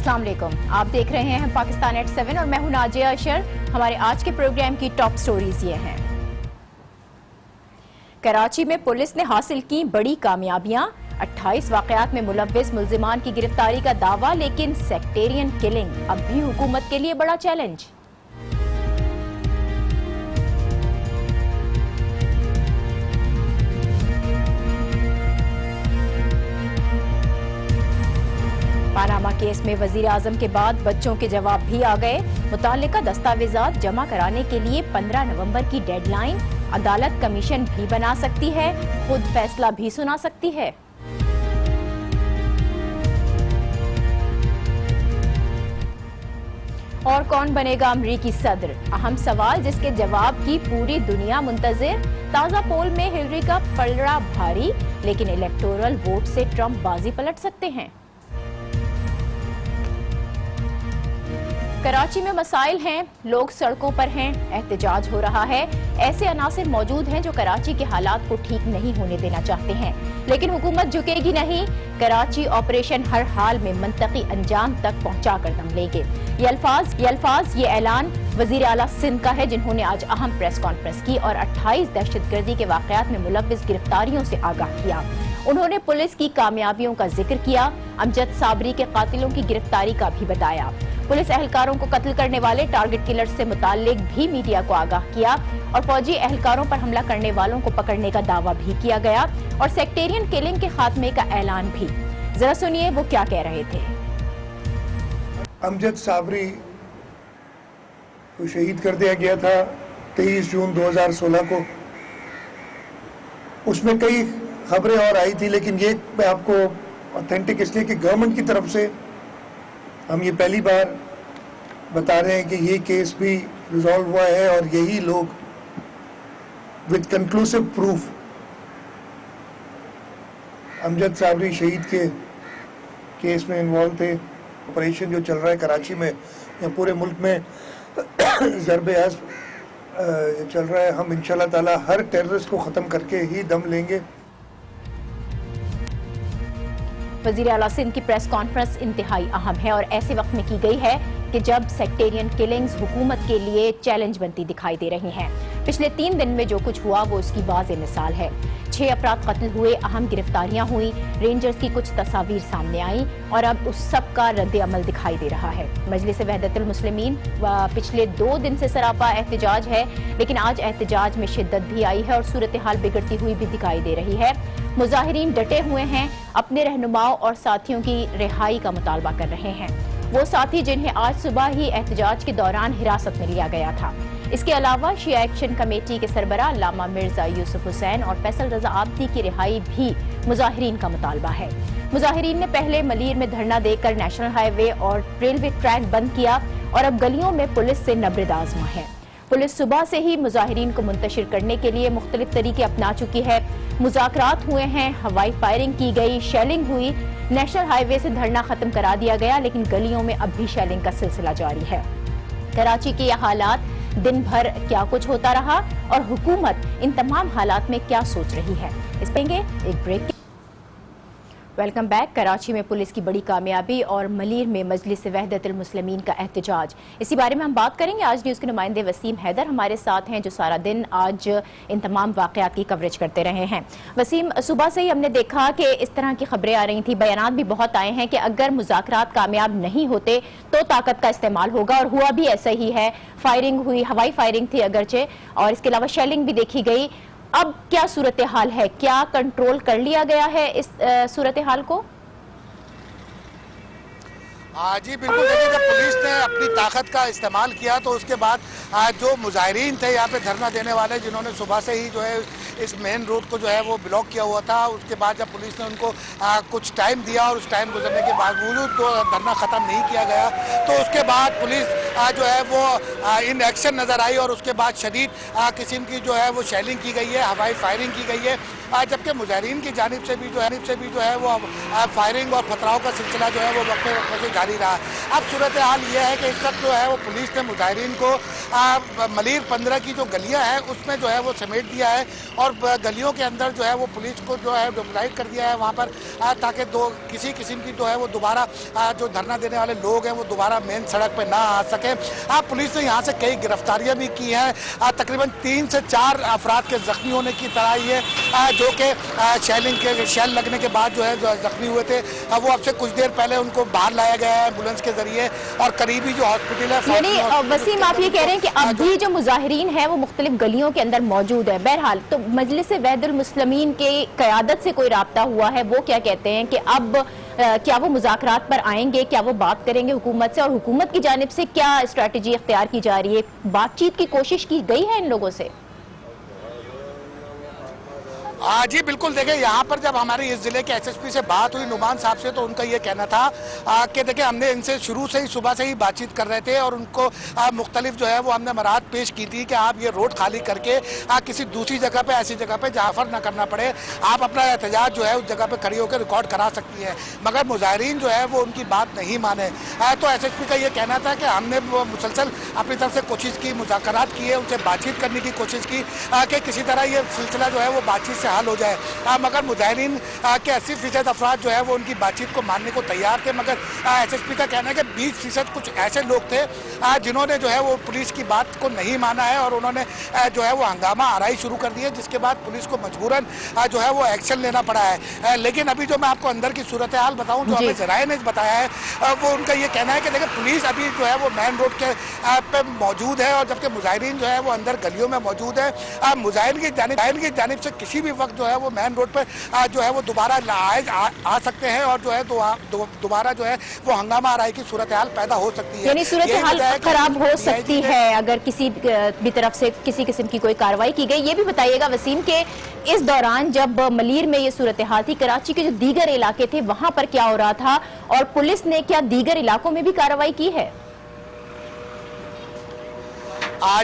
السلام علیکم، آپ دیکھ رہے ہیں پاکستان ایٹ 7 اور میں ہوں ناجیہ اشر۔ ہمارے آج کے پروگرام کی ٹاپ سٹوریز یہ ہیں۔ کراچی میں پولیس نے حاصل کی بڑی کامیابیاں، 28 واقعات میں ملوث ملزمان کی گرفتاری کا دعویٰ، لیکن سیکٹیرین کلنگ اب بھی حکومت کے لیے بڑا چیلنج۔ پاناما کیس میں وزیر اعظم کے بعد بچوں کے جواب بھی آ گئے، متعلقہ دستاویزات جمع کرانے کے لیے 15 نومبر کی ڈیڈ لائن، عدالت کمیشن بھی بنا سکتی ہے، خود فیصلہ بھی سنا سکتی ہے۔ اور کون بنے گا امریکی صدر؟ اہم سوال جس کے جواب کی پوری دنیا منتظر۔ تازہ پول میں ہلری کا پلڑا بھاری، لیکن الیکٹورل ووٹ سے ٹرمپ بازی پلٹ سکتے ہیں۔ کراچی میں مسائل ہیں، لوگ سڑکوں پر ہیں، احتجاج ہو رہا ہے۔ ایسے عناصر موجود ہیں جو کراچی کے حالات کو ٹھیک نہیں ہونے دینا چاہتے ہیں، لیکن حکومت جھکے گی نہیں۔ کراچی آپریشن ہر حال میں منطقی انجام تک پہنچا کر دم لیں گے۔ یہ اعلان وزیر اعلیٰ سندھ کا ہے، جنہوں نے آج اہم پریس کانفرنس کی اور 28 دہشت گردی کے واقعات میں ملوث گرفتاریوں سے آگاہ کیا۔ انہوں نے پولیس کی کامیابیوں کا ذکر کیا، امجد صابری کے قاتلوں کی گرفتاری کا بھی بتایا۔ پولیس اہلکاروں کو قتل کرنے والے ٹارگٹ کلرز سے متعلق بھی میڈیا کو آگاہ کیا، اور فوجی اہلکاروں پر حملہ کرنے والوں کو پکڑنے کا دعویٰ بھی کیا گیا، اور سیکٹیرین کلنگ کے خاتمے کا اعلان بھی۔ ذرا سنیے وہ کیا کہہ رہے تھے۔ امجد صابری کو شہید کر دیا گیا تھا 23 جون 2016 کو۔ اس میں کئی خبریں اور آئی تھی، لیکن یہ میں آپ کو اوتھینٹک اس لیے کہ گورنمنٹ کی طرف سے ہم یہ پہلی بار بتا رہے ہیں کہ یہ کیس بھی ریزالو ہوا ہے، اور یہی لوگ with conclusive proof Amjad Sabri شہید کے کیس میں انوالو تھے۔ آپریشن جو چل رہا ہے کراچی میں یا پورے ملک میں ضرب عزم چل رہا ہے، ہم انشاءاللہ تعالی ہر ٹیررسٹ کو ختم کر کے ہی دم لیں گے۔ وزیر اعلیٰ سندھ کی پریس کانفرنس انتہائی اہم ہے اور ایسے وقت میں کی گئی ہے کہ جب سیکٹیرین کلنگز حکومت کے لیے چیلنج بنتی دکھائی دے رہی ہیں۔ پچھلے 3 دن میں جو کچھ ہوا وہ اس کی واضح مثال ہے۔ 6 افراد قتل ہوئے، اہم گرفتاریاں ہوئیں، رینجرز کی کچھ تصاویر سامنے آئیں، اور اب اس سب کا رد عمل دکھائی دے رہا ہے۔ مجلس وحدت المسلمین پچھلے 2 دن سے سراپا احتجاج ہے، لیکن آج احتجاج میں شدت بھی آئی ہے اور صورتحال بگڑتی ہوئی بھی دکھائی دے رہی ہے۔ مظاہرین ڈٹے ہوئے ہیں، اپنے رہنماؤں اور ساتھیوں کی رہائی کا مطالبہ کر رہے ہیں، وہ ساتھی جنہیں آج صبح ہی احتجاج کے دوران حراست میں لیا گیا تھا۔ اس کے علاوہ شیعہ ایکشن کمیٹی کے سربراہ علامہ مرزا یوسف حسین اور فیصل رضا عابدی کی رہائی بھی مظاہرین کا مطالبہ ہے۔ مظاہرین نے پہلے ملیر میں دھرنا دے کر نیشنل ہائی وے اور ریلوے ٹریک بند کیا، اور اب گلیوں میں پولیس سے نبرد آزما ہے۔ پولیس صبح سے ہی مظاہرین کو منتشر کرنے کے لیے مختلف طریقے اپنا چکی ہے۔ مذاکرات ہوئے ہیں، ہوائی فائرنگ کی گئی، شیلنگ ہوئی، نیشنل ہائی وے سے دھرنا ختم کرا دیا گیا، لیکن گلیوں میں اب بھی شیلنگ کا سلسلہ جاری ہے۔ کراچی کے یہ حالات، دن بھر کیا کچھ ہوتا رہا اور حکومت ان تمام حالات میں کیا سوچ رہی ہے، اس پہ گے ایک بریک۔ Welcome back. کراچی میں پولیس کی بڑی کامیابی اور ملیر میں مجلس وحدت المسلمین کا احتجاج، اسی بارے میں ہم بات کریں گے۔ آج نیوز کے نمائندے وسیم حیدر ہمارے ساتھ ہیں، جو سارا دن آج ان تمام واقعات کی کوریج کرتے رہے ہیں۔ وسیم، صبح سے ہی ہم نے دیکھا کہ اس طرح کی خبریں آ رہی تھیں، بیانات بھی بہت آئے ہیں کہ اگر مذاکرات کامیاب نہیں ہوتے تو طاقت کا استعمال ہوگا، اور ہوا بھی ایسا ہی ہے۔ فائرنگ ہوئی، ہوائی فائرنگ تھی اگرچہ، اور اس کے علاوہ شیلنگ بھی دیکھی گئی۔ اب کیا صورتحال ہے؟ کیا کنٹرول کر لیا گیا ہے اس صورتحال کو؟ جی بالکل، دیکھیں جب پولیس نے اپنی طاقت کا استعمال کیا تو اس کے بعد جو مظاہرین تھے یہاں پہ دھرنا دینے والے، جنہوں نے صبح سے ہی جو ہے اس مین روڈ کو جو ہے وہ بلاک کیا ہوا تھا، اس کے بعد جب پولیس نے ان کو کچھ ٹائم دیا اور اس ٹائم گزرنے کے باوجود دھرنا ختم نہیں کیا گیا، تو اس کے بعد پولیس जो है वो इन एक्शन नज़र आई और उसके बाद शदीद किस्म की जो है वो शेलिंग की गई है, हवाई फायरिंग की गई है, जबकि मुजाहिरीन की जानिब से भी जो है वो फायरिंग और पथराव का सिलसिला जो है वो वक्फे से जारी रहा। अब सूरत हाल ये है कि इस वक्त जो है वो पुलिस ने मुजाहिरीन को मलीर 15 की जो गलियां हैं उसमें जो है वो समेट दिया है और गलियों के अंदर जो है वो पुलिस को जो है डिप्लॉयड कर दिया है वहाँ पर, ताकि किसी किस्म की जो है वो दोबारा जो धरना देने वाले लोग हैं वो दोबारा मेन सड़क पर ना आ सके। पुलिस ने यहाँ से कई गिरफ्तारियाँ भी की हैं, तकरीबन 3 से 4 अफराद के जख्मी होने की तरह ये जो कि शेल लगने के बाद जो है जख्मी हुए थे, वो अब से कुछ देर पहले उनको बाहर लाया गया है एम्बुलेंस के जरिए और करीबी जो हॉस्पिटल है। यानी वसीम, आप ये कह रहे हैं कि अब भी जो मुजाहिरीन हैं वो मुख्तलिफ गलियों के अंदर मौजूद है। बहरहाल तो मजलिस वहदुल मुस्लिमीन के क़यादत से कोई राब्ता हुआ है, वो क्या कहते हैं कि अब क्या वो मुज़ाकरात पर आएंगे, क्या वो बात करेंगे हुकूमत से, और हुकूमत की जानिब से क्या स्ट्रैटेजी इख्तियार की जा रही है? बातचीत की कोशिश की गई है इन लोगों से? जी बिल्कुल, देखिए यहाँ पर जब हमारी इस जिले के एसएसपी से बात हुई नुमान साहब से, तो उनका ये कहना था कि देखिए हमने इनसे शुरू से ही सुबह से ही बातचीत कर रहे थे और उनको मुख्तलिफ जो है वो हमने मराहत पेश की थी कि आप ये रोड खाली करके किसी दूसरी जगह पे, ऐसी जगह पे जहाँ पर ना करना पड़े, आप अपना एहतजाज जो है उस जगह पे खड़ी होकर रिकॉर्ड करा सकती है, मगर मुजाहिरीन जो है वो उनकी बात नहीं माने। तो एसएसपी का ये कहना था कि हमने मुसलसल अपनी तरफ से कोशिश की, मुज़ाकरात किए, उनसे बातचीत करने की कोशिश की कि किसी तरह ये सिलसिला जो है वो बातचीत से हल हो जाए, मगर मुजाहिरीन के 80% अफराद जो है वो उनकी बातचीत को मानने को तैयार थे। मगर एसएसपी का कहना है कि 20% कुछ ऐसे लोग थे जिन्होंने जो है वो पुलिस की बात को नहीं माना है और उन्होंने जो है वो हंगामा आराई शुरू कर दी है, जिसके बाद पुलिस को मजबूरन जो है वो एक्शन लेना पड़ा है। लेकिन अभी जो मैं आपको अंदर की सूरत हाल बताऊं, जो हमें जराए ने बताया है, वो उनका ये कहना है कि देखिए पुलिस अभी जो है वो मेन रोड के पे मौजूद है और जबकि मुजाहिरीन जो है वो अंदर गलियों में मौजूद है। मुजाहिरीन की जानिब से किसी भी वक्त जो है वो मेन रोड पर जो है वो दोबारा आ सकते हैं और जो है दोबारा जो है वो हंगामा आराई की सूरत हाल पैदा हो सकती है, यानी सूरत हाल खराब हो सकती है अगर किसी भी तरफ से किसी किस्म की कोई कार्रवाई की गई। ये भी बताइएगा वसीम के इस दौरान जब मलीर में ये सूरत हाल थी, कराची के जो दीगर इलाके थे वहां पर क्या हो रहा था और पुलिस ने क्या दीगर इलाकों में भी कार्रवाई की है?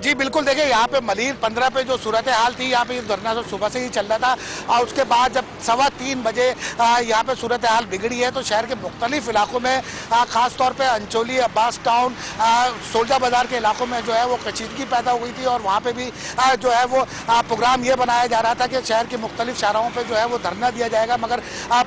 जी बिल्कुल, देखिए यहाँ पे मलीर 15 पे जो सूरत हाल थी, यहाँ पे ये धरना तो सुबह से ही चल रहा था और उसके बाद जब 3:15 बजे यहाँ पे सूरत हाल बिगड़ी है तो शहर के मुख्तलिफ इलाकों में ख़ास तौर पे अंचोली, अब्बास टाउन, सोल्जा बाज़ार के इलाकों में जो है वो कशीदगी पैदा हुई थी और वहाँ पे भी जो है वो प्रोग्राम ये बनाया जा रहा था कि शहर के मुख्तलिफ शाहराहों पर जो है वो धरना दिया जाएगा, मगर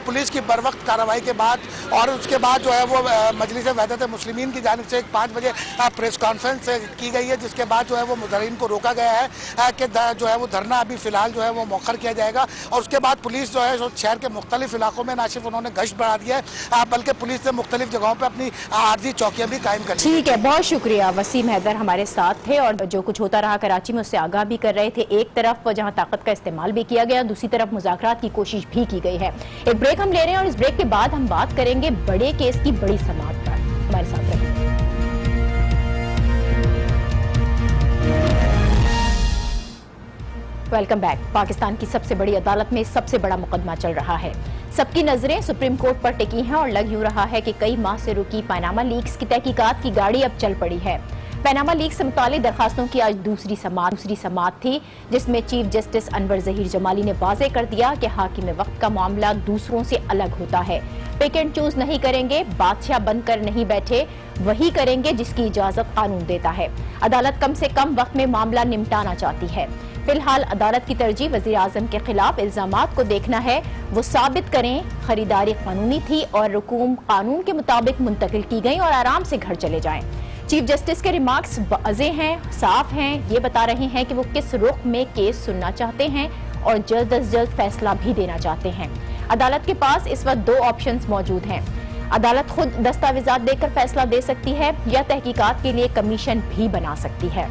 पुलिस की बर वक्त कार्रवाई के बाद और उसके बाद जो है वो मजलिस वहदत मुस्लिमीन की जानिब से 5 बजे प्रेस कॉन्फ्रेंस की गई है, जिसके बाद जो है वो मुजाहिरीन को रोका गया है कि जो है वो धरना अभी फिलहाल जो है वो मौखर किया जाएगा और उसके बाद पुलिस जो है शहर के मुख्तलिफ इलाकों में ना सिर्फ उन्होंने गश्त बढ़ा दिया है बल्कि पुलिस ने मुख्तलिफ जगहों पर अपनी आर्जी चौकियां भी कायम कर दी। ठीक है, बहुत शुक्रिया। वसीम हैदर हमारे साथ थे और जो कुछ होता रहा कराची में उससे आगाह भी कर रहे थे। एक तरफ जहां ताकत का इस्तेमाल भी किया गया, दूसरी तरफ मुज़ाकरात की कोशिश भी की गई है। एक ब्रेक हम ले रहे हैं और इस ब्रेक के बाद हम बात करेंगे बड़े केस की बड़ी समाअत पर। हमारे साथ रहिए। Welcome back. पाकिस्तान की सबसे बड़ी अदालत में सबसे बड़ा मुकदमा चल रहा है। सबकी नजरें सुप्रीम कोर्ट पर टिकी हैं और लग यूं रहा है कि कई माह से रुकी पनामा लीक्स की तहकीकात की गाड़ी अब चल पड़ी है। पनामा लीक्स से मुतालिक दरखास्तों की आज दूसरी समाअत थी, जिसमें चीफ जस्टिस अनवर ज़हीर जमाली ने वाज़ेह कर दिया कि हाकिम वक्त का मामला दूसरों से अलग होता है। पिक एंड चूज नहीं करेंगे, बादशाह बनकर नहीं बैठे, वही करेंगे जिसकी इजाजत कानून देता है। अदालत कम से कम वक्त में मामला निपटाना चाहती है। फिलहाल अदालत की तरजीह वज़ीर आज़म के खिलाफ इल्जामात को देखना है, वो साबित करें खरीदारी कानूनी थी और रकूम कानून के मुताबिक मुंतकिल की गई और आराम से घर चले जाएं। चीफ जस्टिस के रिमार्क्स वाज़ेह हैं, साफ हैं, ये बता रहे हैं कि वो किस रुख में केस सुनना चाहते हैं और जल्द अज जल्द फैसला भी देना चाहते हैं। अदालत के पास इस वक्त 2 ऑप्शंस मौजूद हैं। अदालत खुद दस्तावेजात देकर फैसला दे सकती है या तहकीकात के लिए कमीशन भी बना सकती है,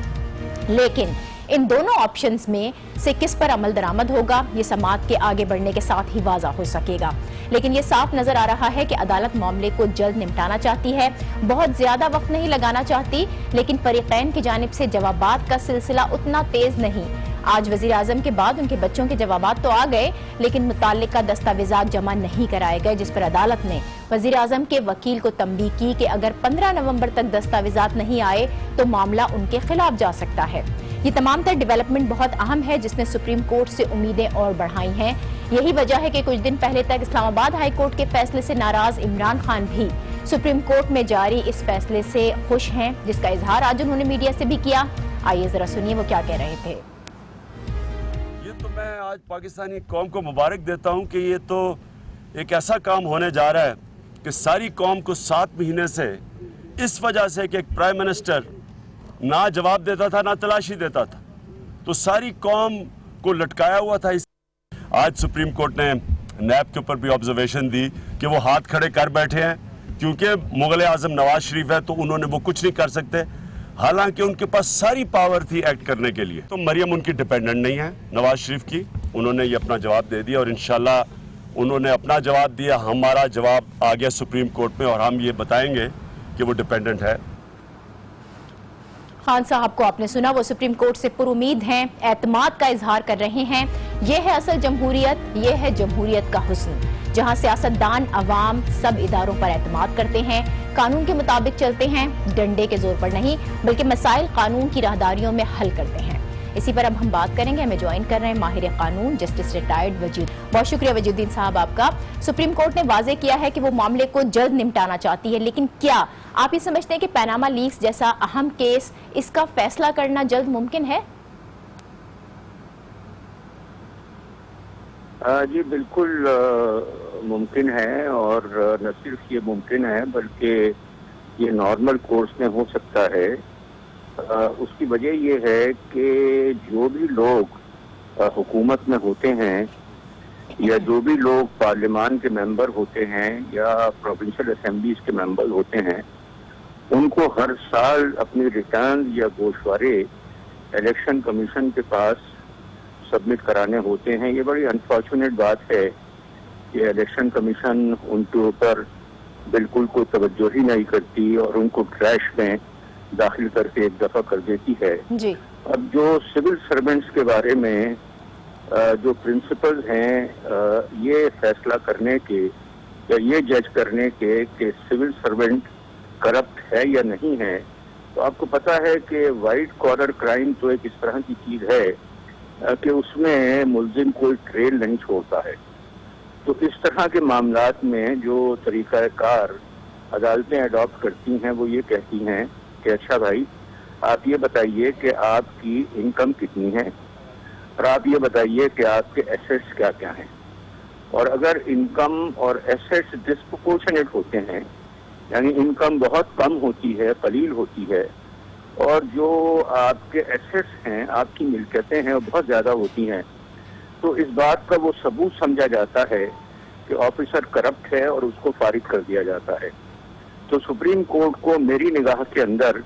लेकिन इन दोनों ऑप्शंस में से किस पर अमल दरामद होगा ये समाअत के आगे बढ़ने के साथ ही वाज़ा हो सकेगा। लेकिन ये साफ नजर आ रहा है कि अदालत मामले को जल्द निपटाना चाहती है, बहुत ज्यादा वक्त नहीं लगाना चाहती, लेकिन फरीकैन की जानिब से जवाबात का सिलसिला उतना तेज नहीं। आज वजीर आजम के बाद उनके बच्चों के जवाबात तो आ गए, लेकिन मुताल्लिका दस्तावेजात जमा नहीं कराए गए, जिस पर अदालत ने वजीर आजम के वकील को तंबीह की कि अगर 15 नवंबर तक दस्तावेजात नहीं आए तो मामला उनके खिलाफ जा सकता है। ये तमाम तर डेवलपमेंट बहुत अहम है, जिसने सुप्रीम कोर्ट से उम्मीदें और बढ़ाई हैं। यही वजह है कि कुछ दिन पहले तक इस्लामाबाद हाई कोर्ट के फैसले से नाराज इमरान खान भी सुप्रीम कोर्ट में जारी इस फैसले से खुश हैं, जिसका इजहार आज उन्होंने मीडिया से भी किया। आइए जरा सुनिए वो क्या कह रहे थे। ये तो मैं आज पाकिस्तानी कौम को मुबारक देता हूँ कि ये तो एक ऐसा काम होने जा रहा है कि सारी कौम को 7 महीने से इस वजह से कि एक प्राइम मिनिस्टर ना जवाब देता था ना तलाशी देता था, तो सारी कौम को लटकाया हुआ था। आज सुप्रीम कोर्ट ने नैब के ऊपर भी ऑब्जर्वेशन दी कि वो हाथ खड़े कर बैठे हैं, क्योंकि मुगल आजम नवाज शरीफ है तो उन्होंने वो कुछ नहीं कर सकते, हालांकि उनके पास सारी पावर थी एक्ट करने के लिए। तो मरियम उनकी डिपेंडेंट नहीं है नवाज शरीफ की, उन्होंने ये अपना जवाब दे दिया और इंशाल्लाह उन्होंने अपना जवाब दिया, हमारा जवाब आ गया सुप्रीम कोर्ट में और हम ये बताएंगे कि वो डिपेंडेंट है। खान साहब को आपने सुना, वो सुप्रीम कोर्ट से पुरुमीद हैं, एतमाद का इजहार कर रहे हैं। ये है असल जमहूरियत, ये है जमहूरियत का हुस्न, जहां सियासतदान अवाम सब इदारों पर एतमाद करते हैं, कानून के मुताबिक चलते हैं, डंडे के जोर पर नहीं बल्कि मसाइल कानून की राहदारियों में हल करते हैं। इसी पर अब हम बात करेंगे। हमें ज्वाइन कर रहे हैं माहिर कानून जस्टिस रिटायर्ड वजूद। बहुत शुक्रिया वजूद्दीन साहब आपका। सुप्रीम कोर्ट ने वाजे किया है कि वो मामले को जल्द निपटाना चाहती है, लेकिन क्या आप ये समझते हैं कि पैनामा लीक्स जैसा अहम केस, इसका फैसला करना जल्द मुमकिन है? जी बिल्कुल मुमकिन है, और न सिर्फ ये मुमकिन है बल्कि ये नॉर्मल कोर्स में हो सकता है। उसकी वजह ये है कि जो भी लोग हुकूमत में होते हैं या जो भी लोग पार्लियामान के मेंबर होते हैं या प्रोविंशियल असेंबलीज के मेंबर होते हैं, उनको हर साल अपनी रिटर्न या गोशवारे इलेक्शन कमीशन के पास सबमिट कराने होते हैं। ये बड़ी अनफॉर्चुनेट बात है कि इलेक्शन कमीशन उनके ऊपर बिल्कुल कोई तवज्जो ही नहीं करती और उनको ट्रैश में दाखिल करके एक दफा कर देती है जी। अब जो सिविल सर्वेंट्स के बारे में जो प्रिंसिपल्स हैं ये फैसला करने के या ये जज करने के कि सिविल सर्वेंट करप्ट है या नहीं है, तो आपको पता है कि वाइट कॉलर क्राइम तो एक इस तरह की चीज है कि उसमें मुल्जिम कोई ट्रेल नहीं छोड़ता है। तो इस तरह के मामलात में जो तरीक़ाकार अदालतें अडॉप्ट करती हैं वो ये कहती हैं कि अच्छा भाई, आप ये बताइए कि आपकी इनकम कितनी है और आप ये बताइए कि आपके एसेट्स क्या क्या हैं। और अगर इनकम और एसेट्स डिस्प्रोपोर्शनेट होते हैं, यानी इनकम बहुत कम होती है, कलील होती है, और जो आपके एसेट्स हैं, आपकी मिल्कियतें हैं, वो बहुत ज़्यादा होती हैं, तो इस बात का वो सबूत समझा जाता है कि ऑफिसर करप्ट है और उसको फारिग कर दिया जाता है। तो सुप्रीम कोर्ट को मेरी निगाह के अंदर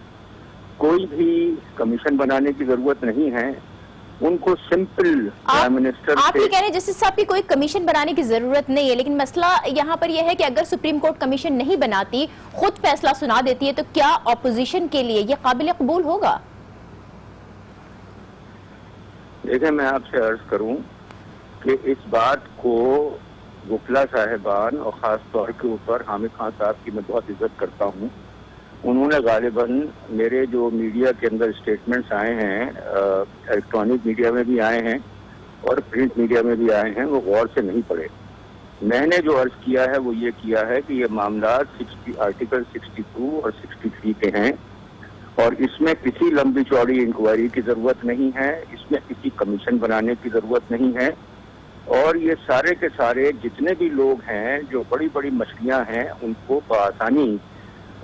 कोई भी कमीशन बनाने की जरूरत नहीं है, उनको सिंपल प्राइम मिनिस्टर आप ये कह रहे हैं जस्टिस साहब की कोई कमीशन बनाने की जरूरत नहीं है, लेकिन मसला यहाँ पर यह है कि अगर सुप्रीम कोर्ट कमीशन नहीं बनाती, खुद फैसला सुना देती है, तो क्या ऑपोजिशन के लिए ये काबिल कबूल होगा? देखें, मैं आपसे अर्ज करूं कि इस बात को वकला साहिबान और ख़ास तौर के ऊपर हामिद खान साहब की मैं बहुत इज्जत करता हूँ, उन्होंने गालिबन मेरे जो मीडिया के अंदर स्टेटमेंट्स आए हैं, इलेक्ट्रॉनिक मीडिया में भी आए हैं और प्रिंट मीडिया में भी आए हैं, वो गौर से नहीं पढ़े। मैंने जो अर्ज किया है वो ये किया है कि ये मामला आर्टिकल 62 और 63 के हैं और इसमें किसी लंबी चौड़ी इंक्वायरी की ज़रूरत नहीं है, इसमें किसी कमीशन बनाने की ज़रूरत नहीं है, और ये सारे के सारे जितने भी लोग हैं जो बड़ी बड़ी मछलियां हैं उनको बआसानी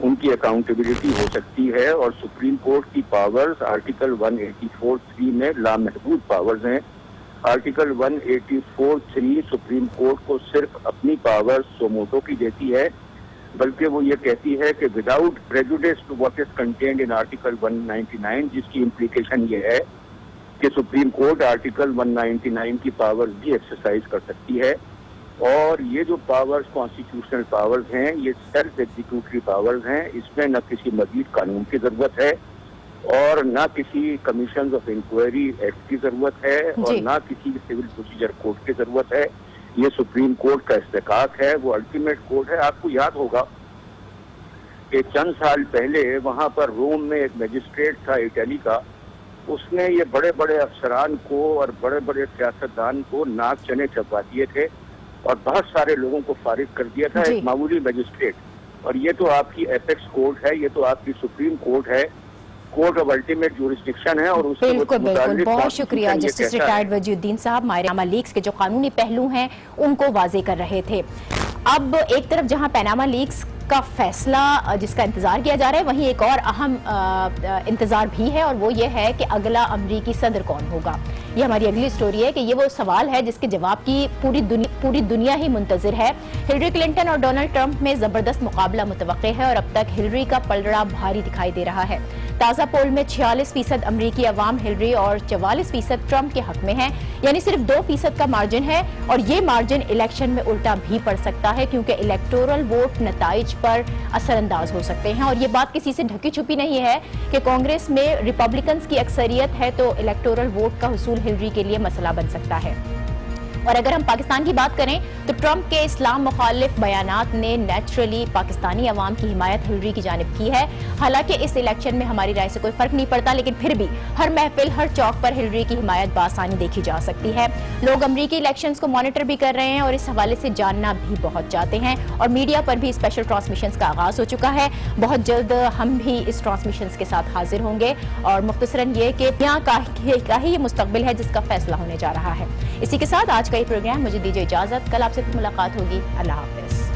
उनकी अकाउंटेबिलिटी हो सकती है। और सुप्रीम कोर्ट की पावर्स आर्टिकल 184(3) में लामहदूद पावर्स हैं। आर्टिकल 184(3) सुप्रीम कोर्ट को सिर्फ अपनी पावर्स सोमोटो की देती है, बल्कि वो ये कहती है कि without prejudice to what is contained in article 199, जिसकी इम्प्लीकेशन ये है कि सुप्रीम कोर्ट आर्टिकल 199 की पावर्स भी एक्सरसाइज कर सकती है। और ये जो पावर्स कॉन्स्टिट्यूशनल पावर्स हैं, ये सेल्फ एग्जीक्यूटरी पावर्स हैं, इसमें न किसी मजीद कानून की ज़रूरत है اور نہ کسی کمیشن آف انکوائری ایکٹ کی ضرورت ہے اور جی۔ نہ کسی سول پروسیجر کوڈ کی ضرورت ہے. یہ سپریم کورٹ کا استحقاق ہے, وہ الٹیمیٹ کورٹ ہے. آپ کو یاد ہوگا کہ چند سال پہلے وہاں پر روم میں ایک میجسٹریٹ تھا اٹلی کا, اس نے یہ بڑے بڑے افسران کو اور بڑے بڑے سیاستدان کو ناک چنے چبا دیے تھے اور بہت سارے لوگوں کو فارغ کر دیا تھا. جی۔ ایک معمولی میجسٹریٹ. اور یہ تو آپ کی ایپیکس کورٹ ہے, یہ تو آپ کی سپریم کورٹ ہے, کورٹ آف الٹیمیٹ جورسڈکشن ہے. اور اس کے بالکل بالکل, متعلق بہت شکریہ constitution یہ جسٹس کہتا ہے. ریٹائرڈ وجی الدین صاحب. پیناما لیکس کے جو قانونی پہلو ہیں ان کو واضح کر رہے تھے. اب ایک طرف جہاں پیناما لیکس کا فیصلہ جس کا انتظار کیا جا رہا ہے, وہیں ایک اور اہم انتظار بھی ہے, اور وہ یہ ہے کہ اگلا امریکی صدر کون ہوگا. یہ ہماری اگلی سٹوری ہے کہ یہ وہ سوال ہے جس کے جواب کی پوری دنیا ہی منتظر ہے. ہلری کلنٹن اور ڈونلڈ ٹرمپ میں زبردست مقابلہ متوقع ہے اور اب تک ہلری کا پلڑا بھاری دکھائی دے رہا ہے. تازہ پول میں 46% امریکی عوام ہلری اور 44% ٹرمپ کے حق میں ہیں, یعنی صرف 2% کا مارجن ہے, اور یہ مارجن الیکشن میں الٹا بھی پڑ سکتا ہے کیونکہ الیکٹورل ووٹ نتائج پر اثر انداز ہو سکتے ہیں. اور یہ بات کسی سے ڈھکی چھپی نہیں ہے کہ کانگریس میں ریپبلکنز کی اکثریت ہے تو الیکٹورل ووٹ کا حصول ہلری کے لیے مسئلہ بن سکتا ہے. اور اگر ہم پاکستان کی بات کریں تو ٹرمپ کے اسلام مخالف بیانات نے نیچرلی پاکستانی عوام کی حمایت ہلری کی جانب کی ہے. حالانکہ اس الیکشن میں ہماری رائے سے کوئی فرق نہیں پڑتا, لیکن پھر بھی ہر محفل ہر چوک پر ہلری کی حمایت بآسانی دیکھی جا سکتی ہے. لوگ امریکی الیکشنز کو مانیٹر بھی کر رہے ہیں اور اس حوالے سے جاننا بھی بہت چاہتے ہیں, اور میڈیا پر بھی اسپیشل ٹرانسمیشنز کا آغاز ہو چکا ہے. بہت جلد ہم بھی اس ٹرانسمیشنز کے ساتھ حاضر ہوں گے, اور مختصراً یہ کہ یہاں کا ہی یہ مستقبل ہے جس کا فیصلہ ہونے جا رہا ہے. اسی کے ساتھ آج کا یہ پروگرام, مجھے دیجیے اجازت, کل آپ سے ملاقات ہوگی. اللہ حافظ.